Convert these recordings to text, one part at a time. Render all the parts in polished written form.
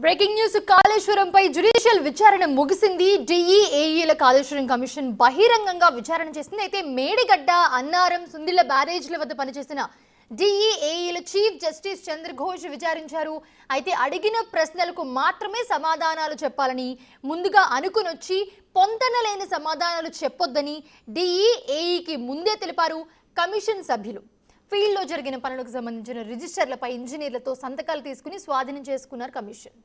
Breaking news కాళేశ్వరంపై judicial విచారణ ముగిసింది. డిఈఏఈల Kaleshwaram commission బహిరంగంగా విచారణ చేసింది. అయితే మేడిగడ్డ, అన్నారం, సుందిళ్ల బ్యారేజ్ల వద్ద పనిచేసిన డిఈఏఈల చీఫ్ జస్టిస్ చంద్రఘోష్ విచారించారు. అయితే అడిగిన ప్రశ్నలకు మాత్రమే సమాధానాలు చెప్పాలని ముందుగా అనుకునొచ్చి పొంతనలేని సమాధానాలు చెప్పొద్దని డిఈఏఈకి ముందే తెలిపారు కమిషన్ సభ్యులు. ఫీల్డ్లో జరిగిన పనులకు సంబంధించిన రిజిస్టర్లపై ఇంజనీర్లతో సంతకాలు తీసుకుని స్వాధీనం చేసుకున్నారు కమిషన్.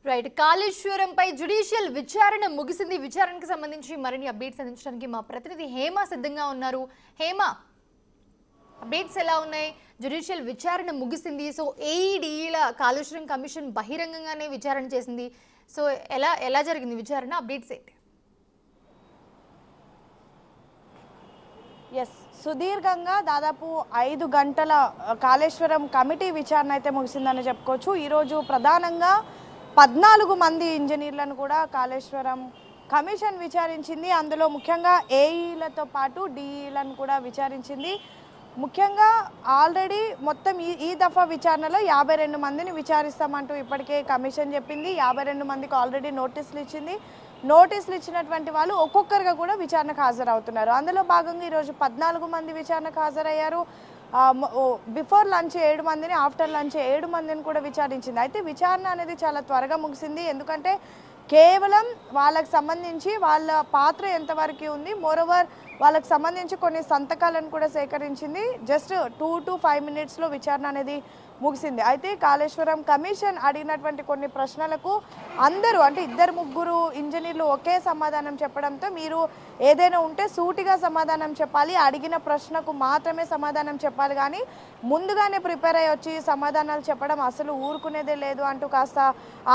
రైట్, కాళేశ్వరంపై జ్యుడిషియల్ విచారణ ముగిసింది. విచారణకు సంబంధించి మరిన్ని అప్డేట్స్ అందించడానికి మా ప్రతినిధి హేమ సిద్ధంగా ఉన్నారు. హేమ, అప్డేట్స్ ఎలా ఉన్నాయి? జ్యుడిషియల్ విచారణ ముగిసింది. సో ఏఈడీల కాళేశ్వరం కమిషన్ బహిరంగంగానే విచారణ చేసింది. సో ఎలా జరిగింది విచారణ? అప్డేట్స్ ఏంటి? ఎస్, సుదీర్ఘంగా దాదాపు 5 గంటల కాళేశ్వరం కమిటీ విచారణ అయితే ముగిసిందని చెప్పుకోవచ్చు. ఈరోజు ప్రధానంగా 14 మంది ఇంజనీర్లను కూడా కాళేశ్వరం కమిషన్ విచారించింది. అందులో ముఖ్యంగా ఏఈలతో పాటు డిఈలను కూడా విచారించింది. ముఖ్యంగా ఆల్రెడీ మొత్తం ఈ దఫా విచారణలో 52 మందిని విచారిస్తామంటూ ఇప్పటికే కమిషన్ చెప్పింది. 52 మందికి ఆల్రెడీ నోటీసులు ఇచ్చింది. నోటీసులు ఇచ్చినటువంటి వాళ్ళు ఒక్కొక్కరుగా కూడా విచారణకు హాజరవుతున్నారు. అందులో భాగంగా ఈరోజు 14 మంది విచారణకు హాజరయ్యారు. బిఫోర్ లంచ్ 7 మందిని, ఆఫ్టర్ లంచ్ 7 మందిని కూడా విచారించింది. అయితే విచారణ అనేది చాలా త్వరగా ముగిసింది. ఎందుకంటే కేవలం వాళ్ళకి సంబంధించి వాళ్ళ పాత్ర ఎంతవరకు ఉంది, మోరోవర్ వాళ్ళకి సంబంధించి కొన్ని సంతకాలను కూడా సేకరించింది. జస్ట్ 2 to 5 minutesలో విచారణ అనేది ముగిసింది. అయితే కాళేశ్వరం కమిషన్ అడిగినటువంటి కొన్ని ప్రశ్నలకు అందరూ అంటే 2-3 ఇంజనీర్లు ఒకే సమాధానం చెప్పడంతో మీరు ఏదైనా ఉంటే సూటిగా సమాధానం చెప్పాలి, అడిగిన ప్రశ్నకు మాత్రమే సమాధానం చెప్పాలి, కానీ ముందుగానే ప్రిపేర్ అయ్యి వచ్చి సమాధానాలు చెప్పడం అసలు ఊరుకునేదే లేదు అంటూ కాస్త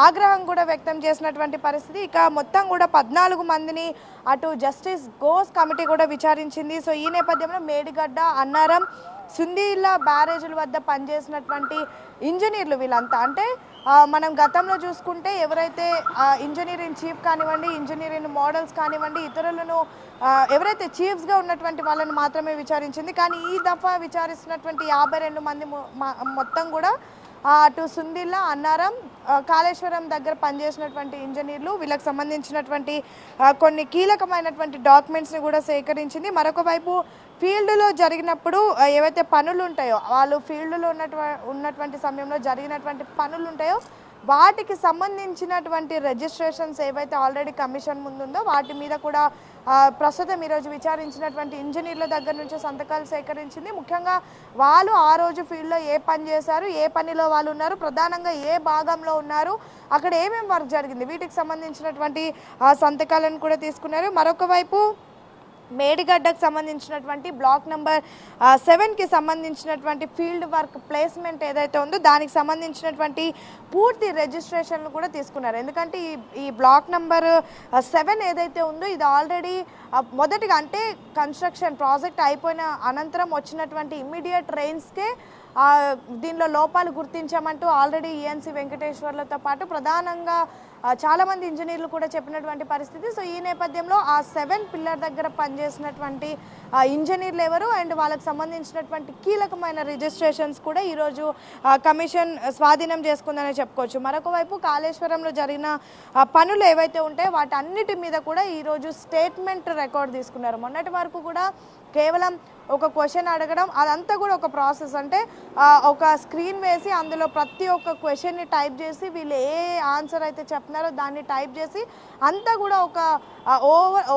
ఆగ్రహం కూడా వ్యక్తం చేసినటువంటి పరిస్థితి. ఇక మొత్తం కూడా 14 మందిని అటు జస్టిస్ ఘోష్ కమిటీ కూడా విచారించింది. సో ఈ నేపథ్యంలో మేడిగడ్డ, అన్నారం, సుందిళ్ల బ్యారేజీల వద్ద పనిచేసినటువంటి ఇంజనీర్లు వీళ్ళంతా అంటే మనం గతంలో చూసుకుంటే ఎవరైతే ఇంజనీరింగ్ చీఫ్ కానివ్వండి, ఇంజనీరింగ్ మోడల్స్ కానివ్వండి, ఇతరులను ఎవరైతే చీఫ్స్గా ఉన్నటువంటి వాళ్ళని మాత్రమే విచారించింది. కానీ ఈ దఫా విచారిస్తున్నటువంటి 52 మంది మొత్తం కూడా అటు సుందిళ్ల, అన్నారం, కాళేశ్వరం దగ్గర పనిచేసినటువంటి ఇంజనీర్లు. వీళ్ళకి సంబంధించినటువంటి కొన్ని కీలకమైనటువంటి డాక్యుమెంట్స్ని కూడా సేకరించింది. మరొక వైపు ఫీల్డ్లో జరిగినప్పుడు ఏవైతే పనులు ఉంటాయో, వాళ్ళు ఫీల్డ్లో ఉన్నటువంటి సమయంలో జరిగినటువంటి పనులు ఉంటాయో వాటికి సంబంధించినటువంటి రిజిస్ట్రేషన్స్ ఏవైతే ఆల్రెడీ కమిషన్ ముందుందో వాటి మీద కూడా ప్రస్తుతం ఈరోజు విచారించినటువంటి ఇంజనీర్ల దగ్గర నుంచి సంతకాలు సేకరించింది. ముఖ్యంగా వాళ్ళు ఆ రోజు ఫీల్డ్లో ఏ పని చేశారు, ఏ పనిలో వాళ్ళు ఉన్నారు, ప్రధానంగా ఏ భాగంలో ఉన్నారు, అక్కడ ఏమేమి వర్క్ జరిగింది, వీటికి సంబంధించినటువంటి సంతకాలను కూడా తీసుకున్నారు. మరొక వైపు మేడిగడ్డకు సంబంధించినటువంటి బ్లాక్ నెంబర్ 7కి సంబంధించినటువంటి ఫీల్డ్ వర్క్ ప్లేస్మెంట్ ఏదైతే ఉందో దానికి సంబంధించినటువంటి పూర్తి రిజిస్ట్రేషన్లు కూడా తీసుకున్నారు. ఎందుకంటే ఈ బ్లాక్ నెంబర్ 7 ఏదైతే ఉందో ఇది ఆల్రెడీ మొదటిగా అంటే కన్స్ట్రక్షన్ ప్రాజెక్ట్ అయిపోయిన అనంతరం వచ్చినటువంటి ఇమ్మీడియట్ రెయిన్స్కే దీనిలో లోపాలు గుర్తించామంటూ ఆల్రెడీ ఈఎన్సీ వెంకటేశ్వర్లతో పాటు ప్రధానంగా చాలామంది ఇంజనీర్లు కూడా చెప్పినటువంటి పరిస్థితి. సో ఈ నేపథ్యంలో ఆ 7 పిల్లర్ దగ్గర పనిచేసినటువంటి ఇంజనీర్లు ఎవరు అండ్ వాళ్ళకి సంబంధించినటువంటి కీలకమైన రిజిస్ట్రేషన్స్ కూడా ఈరోజు కమిషన్ స్వాధీనం చేసుకుందనే చెప్పుకోవచ్చు. మరొక వైపు కాళేశ్వరంలో జరిగిన పనులు ఏవైతే ఉంటాయో వాటన్నిటి మీద కూడా ఈరోజు స్టేట్మెంట్ రికార్డ్ తీసుకున్నారు. మొన్నటి వరకు కూడా కేవలం ఒక క్వశ్చన్ అడగడం అదంతా కూడా ఒక ప్రాసెస్, అంటే ఒక స్క్రీన్ వేసి అందులో ప్రతి ఒక్క క్వశ్చన్ని టైప్ చేసి వీళ్ళు ఏ ఆన్సర్ అయితే చెప్తున్నారో దాన్ని టైప్ చేసి అంతా కూడా ఒక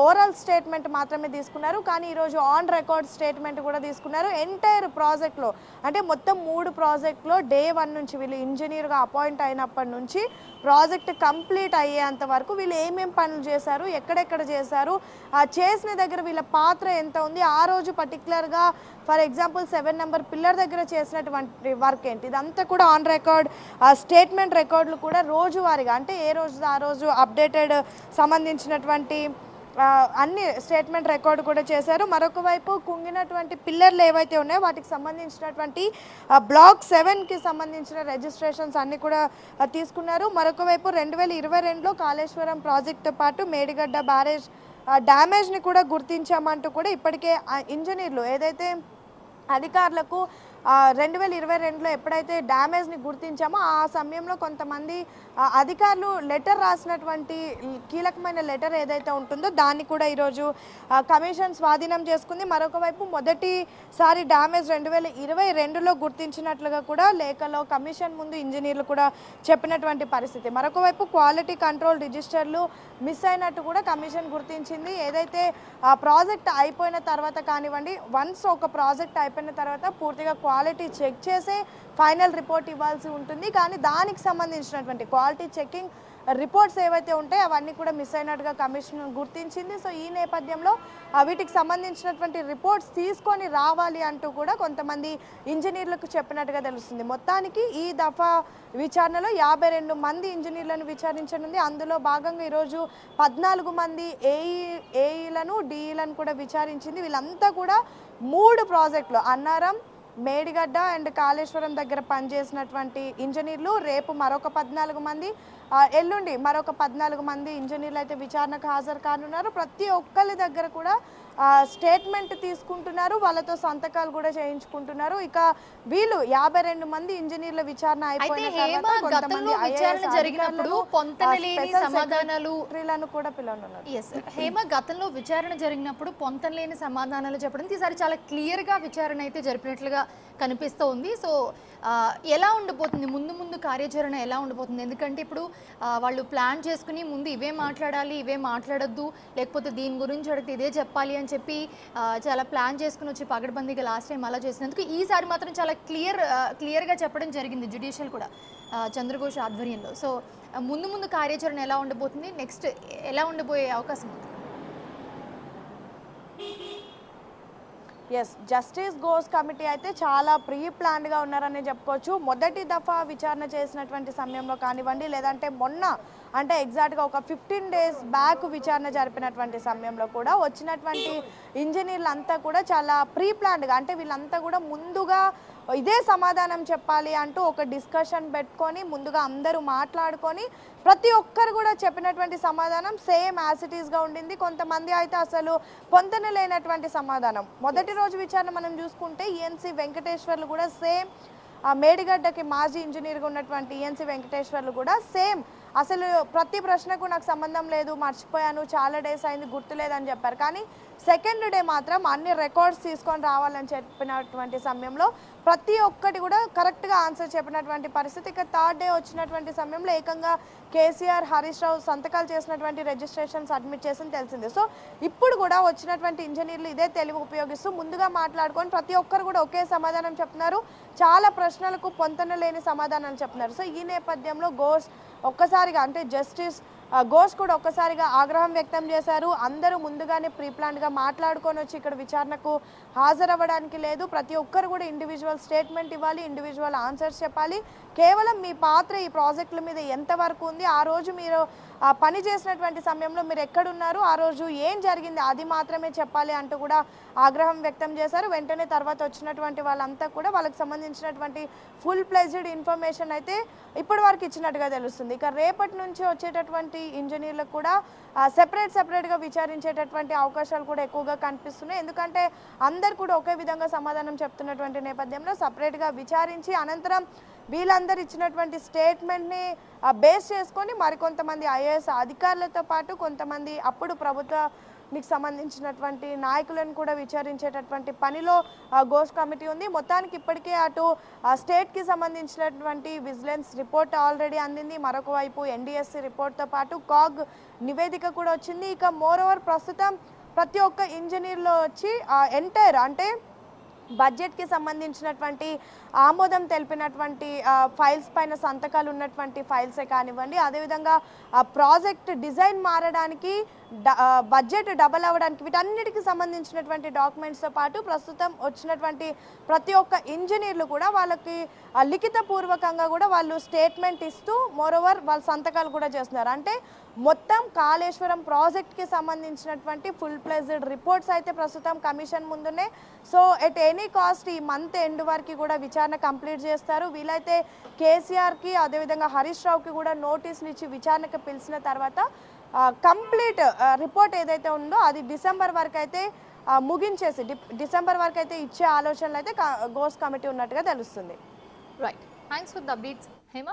ఓవరాల్ స్టేట్మెంట్ మాత్రమే తీసుకున్నారు. కానీ ఈరోజు ఆన్ రికార్డ్ స్టేట్మెంట్ కూడా తీసుకున్నారు. ఎంటైర్ ప్రాజెక్ట్లో అంటే మొత్తం 3 ప్రాజెక్ట్లో డే 1 నుంచి వీళ్ళు ఇంజనీర్గా అపాయింట్ అయినప్పటి నుంచి ప్రాజెక్ట్ కంప్లీట్ అయ్యేంత వరకు వీళ్ళు ఏమేం పనులు చేశారు, ఎక్కడెక్కడ చేశారు, చేసిన దగ్గర వీళ్ళ పాత్ర ఎంత ఉంది, ఆ రోజు పర్టికులర్గా ఫర్ ఎగ్జాంపుల్ 7 నెంబర్ పిల్లర్ దగ్గర చేసినటువంటి వర్క్ ఏంటి, ఇదంతా కూడా ఆన్ రికార్డ్ స్టేట్మెంట్ రికార్డులు కూడా రోజువారీగా అంటే ఏ రోజు ఆ రోజు అప్డేటెడ్ సంబంధించినటువంటి అన్ని స్టేట్మెంట్ రికార్డు కూడా చేశారు. మరొక వైపు కుంగినటువంటి పిల్లర్లు ఏవైతే ఉన్నాయో వాటికి సంబంధించినటువంటి బ్లాక్ 7కి సంబంధించిన రిజిస్ట్రేషన్స్ అన్ని కూడా తీసుకున్నారు. మరొక వైపు 2022లో కాళేశ్వరం ప్రాజెక్టుతో పాటు మేడిగడ్డ బ్యారేజ్ డ్యామేజ్ని కూడా గుర్తించామంటూ కూడా ఇప్పటికే ఇంజనీర్లు ఏదైతే అధికారులకు 2022లో ఎప్పుడైతే డ్యామేజ్ని గుర్తించామో ఆ సమయంలో కొంతమంది అధికారులు లెటర్ రాసినటువంటి కీలకమైన లెటర్ ఏదైతే ఉంటుందో దాన్ని కూడా ఈరోజు కమిషన్ స్వాధీనం చేసుకుంది. మరొక వైపు మొదటిసారి డ్యామేజ్ 2022లో గుర్తించినట్లుగా కూడా లేఖలో కమిషన్ ముందు ఇంజనీర్లు కూడా చెప్పినటువంటి పరిస్థితి. మరొక వైపు క్వాలిటీ కంట్రోల్ రిజిస్టర్లు మిస్ అయినట్టు కూడా కమిషన్ గుర్తించింది. ఏదైతే ఆ ప్రాజెక్ట్ అయిపోయిన తర్వాత కానివ్వండి, వన్స్ ఒక ప్రాజెక్ట్ అయిపోయిన తర్వాత పూర్తిగా క్వాలిటీ చెక్ చేసే ఫైనల్ రిపోర్ట్ ఇవ్వాల్సి ఉంటుంది. కానీ దానికి సంబంధించినటువంటి క్వాలిటీ చెకింగ్ రిపోర్ట్స్ ఏవైతే ఉంటాయో అవన్నీ కూడా మిస్ అయినట్టుగా కమిషన్ గుర్తించింది. సో ఈ నేపథ్యంలో వీటికి సంబంధించినటువంటి రిపోర్ట్స్ తీసుకొని రావాలి అంటూ కూడా కొంతమంది ఇంజనీర్లకు చెప్పినట్టుగా తెలుస్తుంది. మొత్తానికి ఈ దఫా విచారణలో 52 మంది ఇంజనీర్లను విచారించనుంది. అందులో భాగంగా ఈరోజు 14 మంది ఏఈలను డిఈలను కూడా విచారించింది. వీళ్ళంతా కూడా 3 ప్రాజెక్టులు అన్నారం, మేడిగడ్డ అండ్ కాళేశ్వరం దగ్గర పనిచేసినటువంటి ఇంజనీర్లు. రేపు మరొక 14 మంది, ఎల్లుండి మరొక 14 మంది ఇంజనీర్లు అయితే విచారణకు హాజరు కానున్నారు. ప్రతి ఒక్కరి దగ్గర కూడా స్టేట్మెంట్ తీసుకుంటున్నారు, వాళ్ళతో సంతకాలు కూడా చేయించుకుంటున్నారు. ఇక వీళ్ళు 52 మంది ఇంజనీర్ల విచారణ అయిపోయిన తర్వాత కొంతమంది విచారణ జరిగినప్పుడు పొంతనలేని సమాధానాలు కూడా పిలవనున్నారు. హేమ, గతంలో విచారణ జరిగినప్పుడు పొంతనలేని సమాధానాలు చెప్పడం ఈసారి చాలా క్లియర్ గా విచారణ అయితే జరిపినట్లుగా కనిపిస్తూ ఉంది. సో ఎలా ఉండిపోతుంది ముందు కార్యాచరణ ఎలా ఉండిపోతుంది? ఎందుకంటే ఇప్పుడు వాళ్ళు ప్లాన్ చేసుకుని ముందు ఇవే మాట్లాడాలి, ఇవే మాట్లాడొద్దు, లేకపోతే దీని గురించి అడిగితే ఇదే చెప్పాలి అని చెప్పి చాలా ప్లాన్ చేసుకుని వచ్చి పగడబందీగా లాస్ట్ టైం అలా చేసినందుకు ఈసారి మాత్రం చాలా క్లియర్గా చెప్పడం జరిగింది జ్యుడిషియల్ కూడా చంద్రఘోష్ ఆధ్వర్యంలో. సో ముందు కార్యాచరణ ఎలా ఉండబోతుంది, నెక్స్ట్ ఎలా ఉండబోయే అవకాశం ఉంది? ఎస్, జస్టిస్ ఘోష్ కమిటీ అయితే చాలా ప్రీ ప్లాన్డ్గా ఉన్నారని చెప్పుకోవచ్చు. మొదటి దఫా విచారణ చేసినటువంటి సమయంలో కానివ్వండి, లేదంటే మొన్న అంటే ఎగ్జాక్ట్గా ఒక 15 days బ్యాక్ విచారణ జరిపినటువంటి సమయంలో కూడా వచ్చినటువంటి ఇంజనీర్లు అంతా కూడా చాలా ప్రీ ప్లాన్డ్గా, అంటే వీళ్ళంతా కూడా ముందుగా ఇదే సమాధానం చెప్పాలి అంటూ ఒక డిస్కషన్ పెట్టుకొని ముందుగా అందరూ మాట్లాడుకొని ప్రతి ఒక్కరు కూడా చెప్పినటువంటి సమాధానం సేమ్ యాజ్ ఇట్ ఈస్గా ఉండింది. కొంతమంది అయితే అసలు పొంతన లేనటువంటి సమాధానం. మొదటి రోజు విచారణ మనం చూసుకుంటే ఈఎన్సీ వెంకటేశ్వర్లు కూడా సేమ్, మేడిగడ్డకి మాజీ ఇంజనీర్గా ఉన్నటువంటి ఈఎన్సీ వెంకటేశ్వర్లు కూడా సేమ్, అసలు ప్రతి ప్రశ్నకు నాకు సంబంధం లేదు, మర్చిపోయాను, చాలా డేస్ అయింది, గుర్తులేదని చెప్పారు. కానీ సెకండ్ డే మాత్రం అన్ని రికార్డ్స్ తీసుకొని రావాలని చెప్పినటువంటి సమయంలో ప్రతి ఒక్కటి కూడా కరెక్ట్గా ఆన్సర్ చెప్పినటువంటి పరిస్థితి. ఇక థర్డ్ డే వచ్చినటువంటి సమయంలో ఏకంగా కేసీఆర్, హరీష్ రావు సంతకాలు చేసినటువంటి రిజిస్ట్రేషన్ సబ్మిట్ చేసి తెలిసింది. సో ఇప్పుడు కూడా వచ్చినటువంటి ఇంజనీర్లు ఇదే తెలివి ఉపయోగిస్తూ ముందుగా మాట్లాడుకొని ప్రతి ఒక్కరు కూడా ఒకే సమాధానం చెప్తున్నారు. చాలా ప్రశ్నలకు పొంతన లేని సమాధానాలు చెప్తున్నారు. సో ఈ నేపథ్యంలో ఘోష్ ఒక్కసారిగా, అంటే జస్టిస్ ఘోష్ కూడా ఒక్కసారిగా ఆగ్రహం వ్యక్తం చేశారు. అందరూ ముందుగానే ప్రీ ప్లాన్డ్గా మాట్లాడుకొని వచ్చి ఇక్కడ విచారణకు హాజరవ్వడానికి లేదు, ప్రతి ఒక్కరు కూడా ఇండివిజువల్ స్టేట్మెంట్ ఇవ్వాలి, ఇండివిజువల్ ఆన్సర్స్ చెప్పాలి, కేవలం మీ పాత్ర ఈ ప్రాజెక్టుల మీద ఎంతవరకు ఉంది, ఆ రోజు మీరు పని చేసినటువంటి సమయంలో మీరు ఎక్కడున్నారు, ఆ రోజు ఏం జరిగింది అది మాత్రమే చెప్పాలి అంటూ కూడా ఆగ్రహం వ్యక్తం చేశారు. వెంటనే తర్వాత వచ్చినటువంటి వాళ్ళంతా కూడా వాళ్ళకి సంబంధించినటువంటి ఫుల్ ప్లెజ్డ్ ఇన్ఫర్మేషన్ అయితే ఇప్పటి వరకు ఇచ్చినట్టుగా తెలుస్తుంది. ఇక రేపటి నుంచి వచ్చేటటువంటి ఇంజనీర్లకు కూడా సెపరేట్గా విచారించేటటువంటి అవకాశాలు కూడా ఎక్కువగా కనిపిస్తున్నాయి. ఎందుకంటే అందరు కూడా ఒకే విధంగా సమాధానం చెప్తున్నటువంటి నేపథ్యంలో సపరేట్గా విచారించి అనంతరం వీళ్ళందరూ ఇచ్చినటువంటి స్టేట్మెంట్ని బేస్ చేసుకొని మరికొంతమంది ఐఏఎస్ అధికారులతో పాటు కొంతమంది అప్పుడు ప్రభుత్వానికి సంబంధించినటువంటి నాయకులను కూడా విచారించేటటువంటి పనిలో ఘోష్ కమిటీ ఉంది. మొత్తానికి ఇప్పటికే అటు స్టేట్కి సంబంధించినటువంటి విజిలెన్స్ రిపోర్ట్ ఆల్రెడీ అందింది, మరొక వైపు ఎన్డీఎస్సీ రిపోర్ట్తో పాటు కాగ్ నివేదిక కూడా వచ్చింది. ఇక మోర్ ఓవర్ ప్రస్తుతం ప్రతి ఒక్క ఇంజనీర్లో వచ్చి ఎంటైర్, అంటే బడ్జెట్కి సంబంధించినటువంటి ఆమోదం తెలిపినటువంటి ఫైల్స్ పైన సంతకాలు ఉన్నటువంటి ఫైల్సే కానివ్వండి, అదేవిధంగా ప్రాజెక్ట్ డిజైన్ మారడానికి బడ్జెట్ డబల్ అవ్వడానికి వీటన్నిటికి సంబంధించినటువంటి డాక్యుమెంట్స్తో పాటు ప్రస్తుతం వచ్చినటువంటి ప్రతి ఒక్క ఇంజనీర్లు కూడా వాళ్ళకి లిఖితపూర్వకంగా కూడా వాళ్ళు స్టేట్మెంట్ ఇస్తూ మోరోవర్ వాళ్ళ సంతకాలు కూడా చేస్తున్నారు. అంటే మొత్తం కాళేశ్వరం ప్రాజెక్ట్కి సంబంధించినటువంటి ఫుల్ ప్లేజ్డ్ రిపోర్ట్స్ అయితే ప్రస్తుతం కమిషన్ ముందునే. సో ఎట్ ఎనీ కాస్ట్ ఈ మంత్ ఎండ్ వరకు కూడా విచారణ కంప్లీట్ చేస్తారు. వీలైతే కేసీఆర్కి అదేవిధంగా హరీష్ రావుకి కూడా నోటీసులు ఇచ్చి విచారణకు పిలిచిన తర్వాత కంప్లీట్ రిపోర్ట్ ఏదైతే ఉందో అది డిసెంబర్ వరకు అయితే ముగించేసి డిసెంబర్ వరకు అయితే ఇచ్చే ఆలోచనలు అయితే గోస్ కమిటీ ఉన్నట్టుగా తెలుస్తుంది. Right, thanks for the updates Hema.